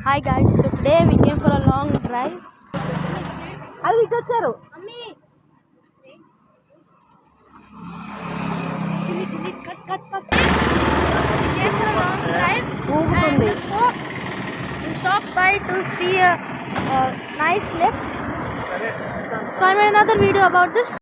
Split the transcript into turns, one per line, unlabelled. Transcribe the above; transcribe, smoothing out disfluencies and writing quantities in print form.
Hi guys, so today we came for a long drive. అది ఇటు వచ్చారు ఊగుతుంది. So we stopped by to see a nice lake. So I made another video about this.